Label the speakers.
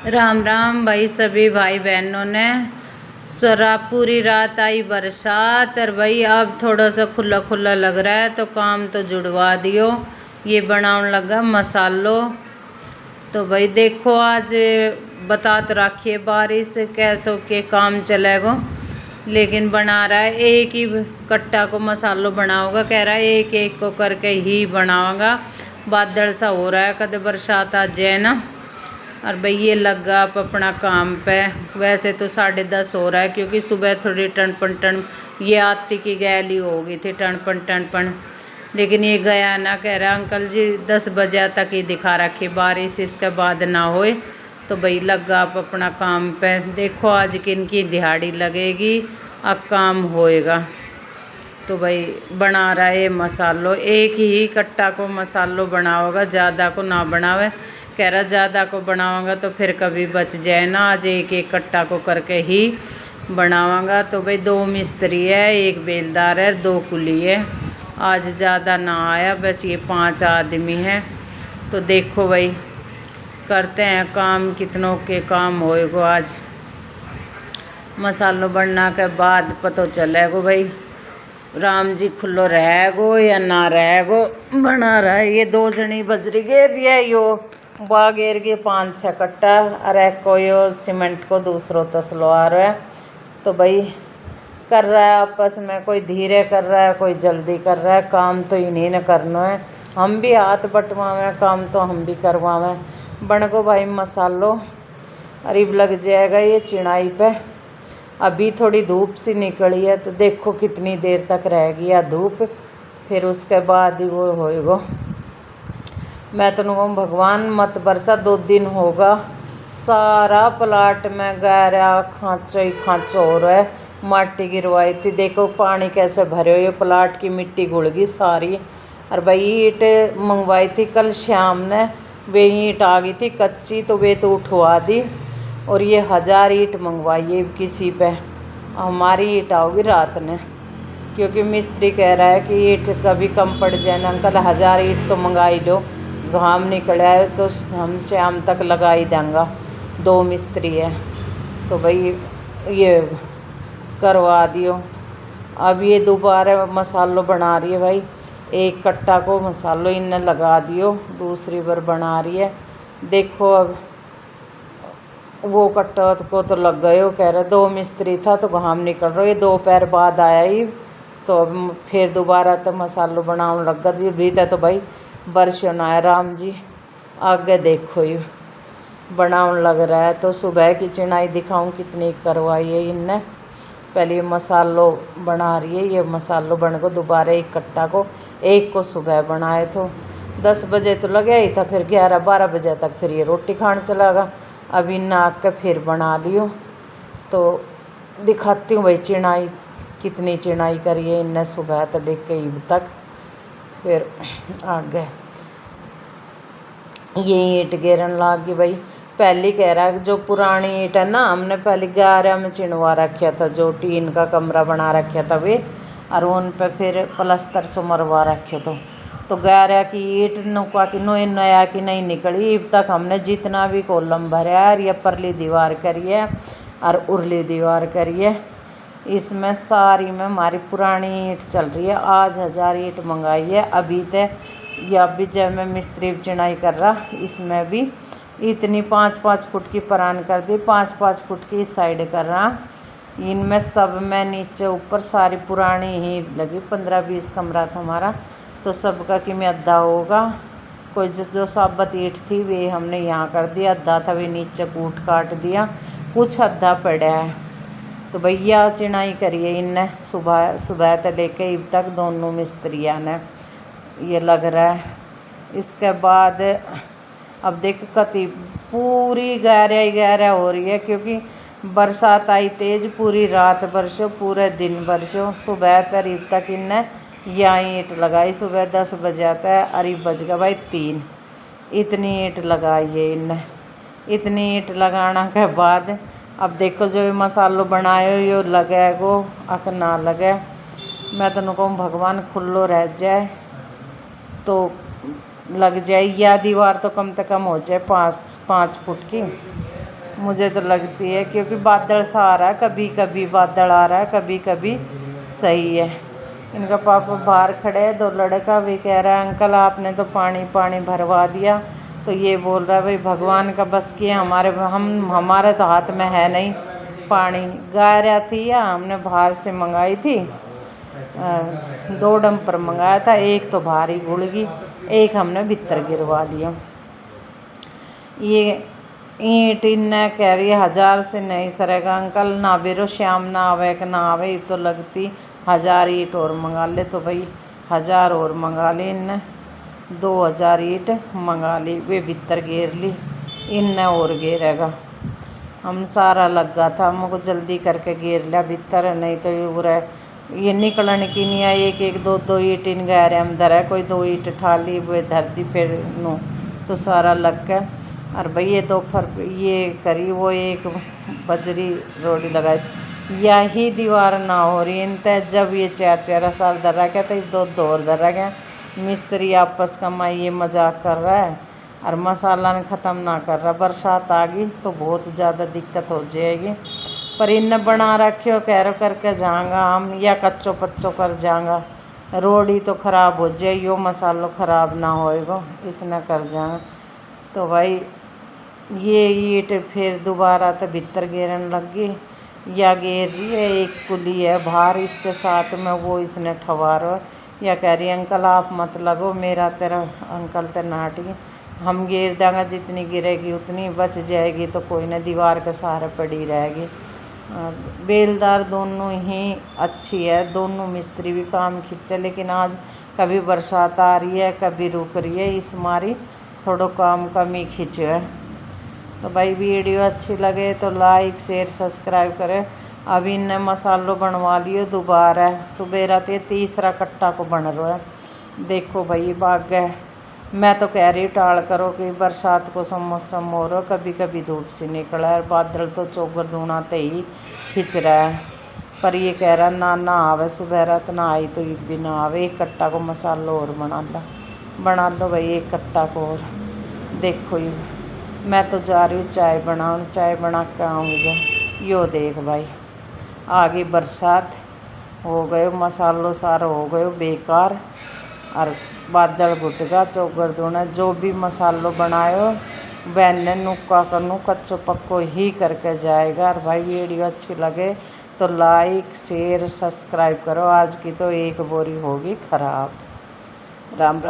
Speaker 1: राम राम भाई सभी भाई बहनों ने। सरा पूरी रात आई बरसात और भाई अब थोड़ा सा खुला खुला लग रहा है तो काम तो जुड़वा दियो। ये बनाने लगा मसालो। तो भाई देखो आज बता तो रखिए बारिश कैसो के काम चलेगा, लेकिन बना रहा है एक ही कट्टा को मसालो बनाओगा। कह रहा है एक एक को करके ही बनाऊंगा। बादल सा हो रहा है कद बरसात आ जाए ना। और भाई ये लगा आप अपना काम पे। वैसे तो 10:30 हो रहा है क्योंकि सुबह थोड़ी टन ये आती की गैली हो गई थी टन, लेकिन ये गया ना। कह रहा अंकल जी 10 बजे तक ही दिखा रखी बारिश, इसके बाद ना होए। तो भाई लगा आप अपना काम पे। देखो आज किन की दिहाड़ी लगेगी, अब काम होएगा। तो भाई बना रहा है मसालो, एक ही कट्टा को मसालो बनाओगा, ज़्यादा को ना बनावे। कह रहा ज़्यादा को बनाऊंगा तो फिर कभी बच जाए ना, आज एक एक कट्टा को करके ही बनाऊंगा। तो भाई 2 मिस्त्री है, 1 बेलदार है, 2 कुली है। आज ज़्यादा ना आया, बस ये 5 आदमी हैं। तो देखो भाई करते हैं काम, कितनों के काम होएगो आज। मसालो बनना के बाद पता चलेगो भाई राम जी खुलो रहेगो या ना रहेगो। बना रहा है ये 2 जनी बजरी घेर रही है, यो बा घेर के 5-6 कट्टा। अरे कोई सीमेंट को दूसरों तसलो आ रहा है। तो भाई कर रहा है आपस में, कोई धीरे कर रहा है, कोई जल्दी कर रहा है। काम तो इन्हीं ने करना है, हम भी हाथ बटवावें, काम तो हम भी करवावें। बन को भाई मसालो अरीब लग जाएगा ये चिनाई पे। अभी थोड़ी धूप सी निकली है तो देखो कितनी देर तक रहेगी या धूप, फिर उसके बाद ही वो होएगा। मैं तो कहूँ भगवान मत बरसा, 2 दिन होगा सारा प्लाट में गहरा खाँचो ही खाँचो हो रहा है। माटी गिरवाई थी, देखो पानी कैसे भरे हुए, प्लाट की मिट्टी घुल गई सारी। और भाई ईंट मंगवाई थी कल शाम ने, वे ईंट आ गई थी कच्ची तो वे तो उठवा दी। और ये 1000 ईंट मंगवाई है किसी पे, हमारी ईंट आओगी रात ने, क्योंकि मिस्त्री कह रहा है कि ईंट कभी कम पड़ जाए ना अंकल, 1000 ईंट तो मंगा ही लो। घाम निकला है तो हम शाम तक लगा ही देंगे। 2 मिस्त्री है तो भाई ये करवा दियो। अब ये दोबारा मसालो बना रही है भाई, एक कट्टा को मसालो इनने लगा दियो, दूसरी बार बना रही है। देखो अब वो कट्टा को तो लग गए हो। कह रहे 2 मिस्त्री था तो घाम निकल रहा है, ये 2 पैर बाद आया ही। तो अब फिर दोबारा तो मसालो बनाने लग गया। भीतर तो भाई बरसों ना है राम जी, आगे देखो ये बनाने लग रहा है। तो सुबह की चिनाई दिखाऊं कितनी करवाई है इनने। पहले ये मसालो बना रही है, ये मसालो बन को दोबारा एक कट्टा को, एक को सुबह बनाए तो 10 बजे तो लगे ही था, फिर 11-12 बजे तक फिर ये रोटी खाने चला गया। अभी नाक के फिर बना लियो। तो दिखाती हूँ भाई चिनाई, कितनी चिनाई करी है इनने सुबह तो देख के ईब तक। फिर आगे ये ईंट गिरन लाग गई भाई। पहले कह रहा है जो पुरानी ईंट है ना, हमने पहले 11 में चिनवा रखा था, जो टीन का कमरा बना रखा था वे, और उन पे फिर प्लस्तर से मरवा रखे तो 11 की ईंट नुका की नया की नहीं निकली। अब तक हमने जितना भी कॉलम भरा है, ये परली दीवार करिए और उरली दीवार करिए, इसमें सारी में हमारी पुरानी ईंट चल रही है। आज 1000 ईंट मंगाई है अभी तक, या अभी जब मैं मिस्त्री चिनाई कर रहा, इसमें भी इतनी 5-5 फुट की परान कर दी, 5-5 फुट की इस साइड कर रहा। इनमें सब में नीचे ऊपर सारी पुरानी ही लगी। 15-20 कमरा था हमारा, तो सबका कि में अद्धा होगा। कोई जो साबत ईंट थी वे हमने यहाँ कर दिया, अद्धा था वे नीचे कूट काट दिया, कुछ अद्धा पड़ा है। तो भैया चिनाई करिए इनने सुबह से लेके अब तक दोनों मिस्त्रियाँ ने, ये लग रहा है। इसके बाद अब देख कति पूरी गहरा हो रही है, क्योंकि बरसात आई तेज, पूरी रात बरसो, पूरे दिन बरसो। सुबह करीब तक इनने यहाँ ईंट लगाई, सुबह 10 बजे आता है, अरीब बज गया भाई 3। इतनी ईंट लगाई है इनने। इतनी ईंट लगाना के बाद अब देखो जो ये मसालो बनाए यो लगे गो अक ना लगे। मैं तो कहूँ भगवान खुल्लो रह जाए तो लग जाए, या दीवार तो कम से कम हो जाए 5 फुट की। मुझे तो लगती है, क्योंकि बादल सा आ रहा है, कभी कभी बादल आ रहा है, कभी कभी सही है। इनका पापा बाहर खड़े हैं, दो लड़का भी कह रहा है अंकल आपने तो पानी पानी भरवा दिया, तो ये बोल रहा है भाई भगवान का बस किया, हमारे तो हाथ में है नहीं पानी। गाय रहती है, हमने बाहर से मंगाई थी, 2 डंपर मंगाया था, एक तो भारी गुड़गी, एक हमने भीतर गिरवा लिया। ये ईंट इन्ने कह रही है 1000 से नहीं सरेगा अंकल, ना बेरो श्याम ना आवे कि ना आवे, तो लगती 1000 ईंट और मंगा ले, तो भाई 1000 और मंगा ली इनने, 2000 ईंट मंगा ली, वे भीतर घेर ली, इनने और घेरेगा। हम सारा लगा था, हमको जल्दी करके घेर लिया भीतर, नहीं तो ये निकलन की नहीं है, एक एक दो दो ईंट इन गहरे अंदर है, कोई 2 ईंट ठा ली वे धर दी, फिर नो तो सारा लग गया। और भाई ये दोपहर ये करी, वो एक बजरी रोड़ी लगाई, यही दीवार ना हो रही इन तय, जब ये 4 साल धरा गया तो 2 और धरा गया। मिस्त्री आपस का माँ ये मजाक कर रहा है और मसाला ने ख़त्म ना कर रहा। बरसात आ गई तो बहुत ज़्यादा दिक्कत हो जाएगी, पर इनने बना रखे हो कह करके जाऊँगा हम, या कच्चो पच्चो कर जाऊँगा, रोड़ी तो ख़राब हो जाए, यो मसालो ख़राब ना होएगा, इसने कर जाऊँगा। तो भाई ये ईंट फिर दोबारा तो भीतर घेरन लग गई, या घेर रही है, एक कुली है बाहर इसके साथ में, वो इसने ठवारो, या कह रही अंकल आप मत लगो, मेरा तेरा अंकल ते नाटी, हम घेर देंगे, जितनी गिरेगी उतनी बच जाएगी, तो कोई ना दीवार के सहारे पड़ी रहेगी। बेलदार दोनों ही अच्छी है, दोनों मिस्त्री भी काम खींचे, लेकिन आज कभी बरसात आ रही है कभी रुक रही है, इस मारी थोड़ा काम कम ही खींचे है। तो भाई वीडियो अच्छी लगे तो लाइक शेयर सब्सक्राइब करें। अभी इनने मसालो बनवा लियो दोबारा, सुबेरा ते तीसरा कट्टा को बन रहा है। देखो भाई भाग गए, मैं तो कह रही टाल करो कि बरसात को मौसम हो रहा, कभी कभी धूप से निकला है, बादल तो चौगर धुनाते ही खिंच रहा है, पर ये कह रहा ना आवे सुबेरा तो ना आई तो एक भी ना आवे, एक कट्टा को मसालो और बना लो भाई, एक कट्टा को और। देखो ये मैं तो जा रही हूँ चाय बनाऊँ, चाय बना के आऊँगी। यो देख भाई आ गई बरसात, हो गए मसालो सारा हो गए बेकार, और बादल घुट गया, चौगर धोना, जो भी मसालो बनायो वैने नुक्का करूँ कच्चो पक्को ही करके जाएगा। और भाई वीडियो अच्छी लगे तो लाइक शेयर सब्सक्राइब करो। आज की तो एक बोरी होगी ख़राब। राम राम।